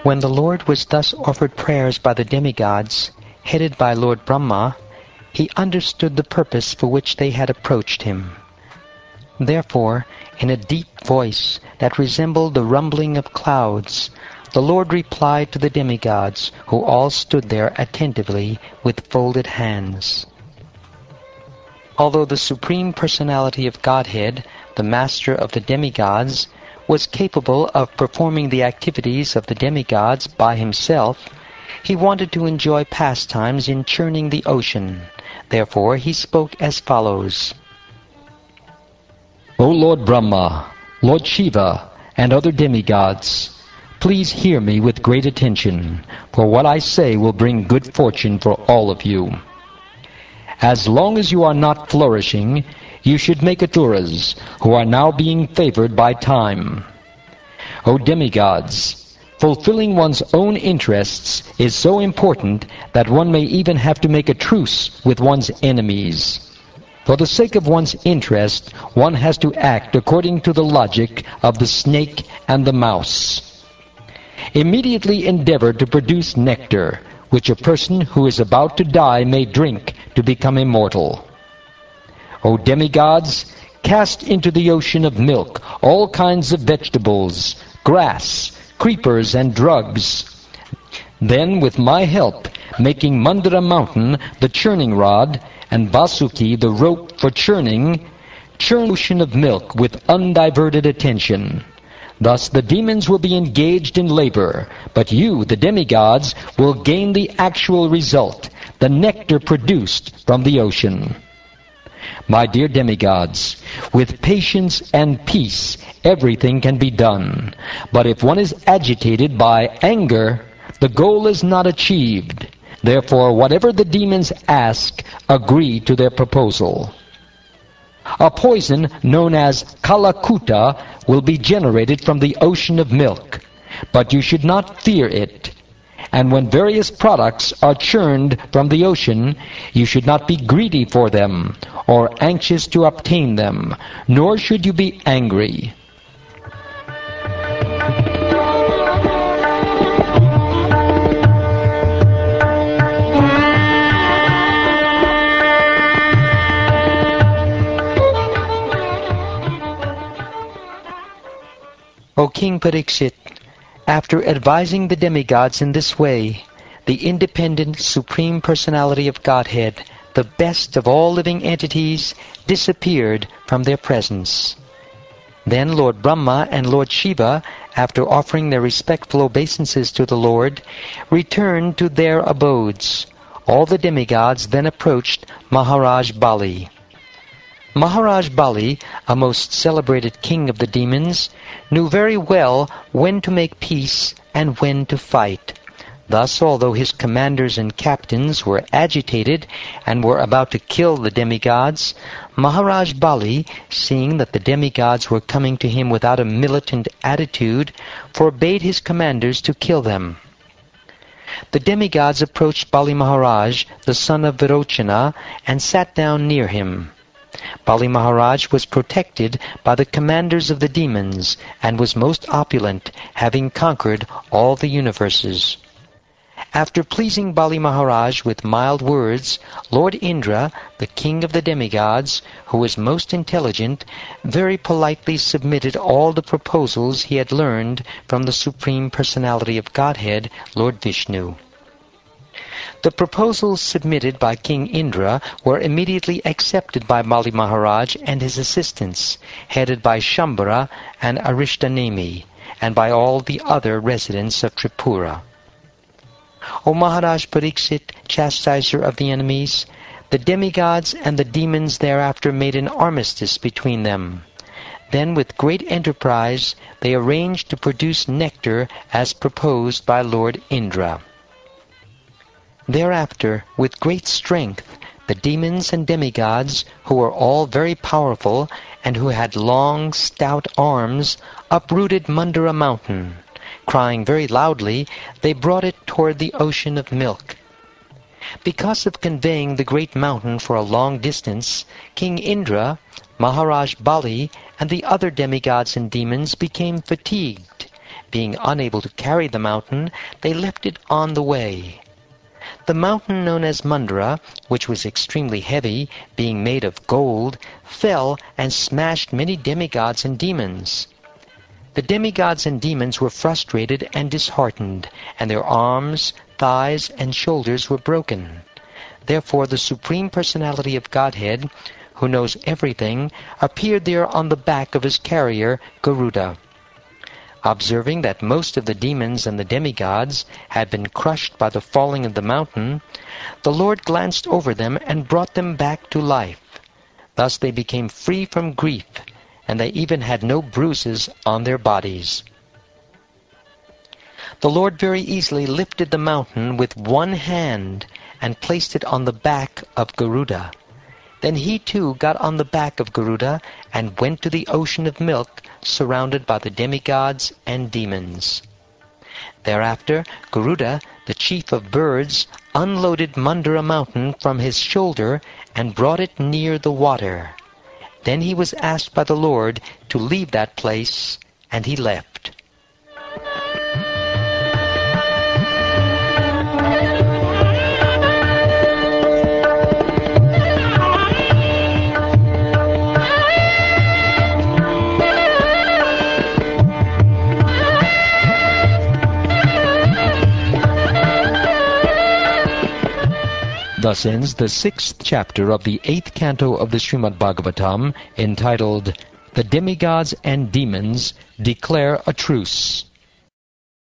When the Lord was thus offered prayers by the demigods, headed by Lord Brahma, he understood the purpose for which they had approached him. Therefore, in a deep voice that resembled the rumbling of clouds, the Lord replied to the demigods, who all stood there attentively with folded hands. Although the Supreme Personality of Godhead, the Master of the demigods, was capable of performing the activities of the demigods by himself, he wanted to enjoy pastimes in churning the ocean. Therefore he spoke as follows. O Lord Brahma, Lord Shiva, and other demigods, please hear me with great attention, for what I say will bring good fortune for all of you. As long as you are not flourishing, you should make asuras, who are now being favored by time. O demigods, fulfilling one's own interests is so important that one may even have to make a truce with one's enemies. For the sake of one's interest, one has to act according to the logic of the snake and the mouse. Immediately endeavor to produce nectar, which a person who is about to die may drink to become immortal. O demigods, cast into the ocean of milk all kinds of vegetables, grass, creepers, and drugs. Then, with my help, making Mandara mountain the churning rod, and Vasuki the rope for churning, churn the ocean of milk with undiverted attention. Thus the demons will be engaged in labor, but you, the demigods, will gain the actual result, the nectar produced from the ocean. My dear demigods, with patience and peace, everything can be done. But if one is agitated by anger, the goal is not achieved. Therefore, whatever the demons ask, agree to their proposal. A poison known as Kalakuta will be generated from the ocean of milk, but you should not fear it. And when various products are churned from the ocean, you should not be greedy for them, or anxious to obtain them, nor should you be angry. O King Parikshit, after advising the demigods in this way, the independent Supreme Personality of Godhead, the best of all living entities, disappeared from their presence. Then Lord Brahma and Lord Shiva, after offering their respectful obeisances to the Lord, returned to their abodes. All the demigods then approached Maharaj Bali. Maharaj Bali, a most celebrated king of the demons, knew very well when to make peace and when to fight. Thus, although his commanders and captains were agitated and were about to kill the demigods, Maharaj Bali, seeing that the demigods were coming to him without a militant attitude, forbade his commanders to kill them. The demigods approached Bali Maharaj, the son of Virochana, and sat down near him. Bali Maharaj was protected by the commanders of the demons, and was most opulent, having conquered all the universes. After pleasing Bali Maharaj with mild words, Lord Indra, the king of the demigods, who was most intelligent, very politely submitted all the proposals he had learned from the Supreme Personality of Godhead, Lord Vishnu. The proposals submitted by King Indra were immediately accepted by Bali Maharaj and his assistants, headed by Shambhara and Arishtanemi, and by all the other residents of Tripura. O Maharaj Parikshit, chastiser of the enemies, the demigods and the demons thereafter made an armistice between them. Then with great enterprise they arranged to produce nectar as proposed by Lord Indra. Thereafter, with great strength, the demons and demigods, who were all very powerful and who had long, stout arms, uprooted Mandara mountain. Crying very loudly, they brought it toward the ocean of milk. Because of conveying the great mountain for a long distance, King Indra, Maharaj Bali, and the other demigods and demons became fatigued, being unable to carry the mountain, they left it on the way. The mountain known as Mandara, which was extremely heavy, being made of gold, fell and smashed many demigods and demons. The demigods and demons were frustrated and disheartened, and their arms, thighs, and shoulders were broken. Therefore the Supreme Personality of Godhead, who knows everything, appeared there on the back of his carrier, Garuda. Observing that most of the demons and the demigods had been crushed by the falling of the mountain, the Lord glanced over them and brought them back to life. Thus they became free from grief, and they even had no bruises on their bodies. The Lord very easily lifted the mountain with one hand and placed it on the back of Garuda. Then he too got on the back of Garuda and went to the ocean of milk, surrounded by the demigods and demons. Thereafter Garuda, the chief of birds, unloaded Mandara mountain from his shoulder and brought it near the water. Then he was asked by the Lord to leave that place, and he left. Thus ends the 6th chapter of the 8th canto of the Shrimad Bhagavatam, entitled, The Demigods and Demons Declare a Truce.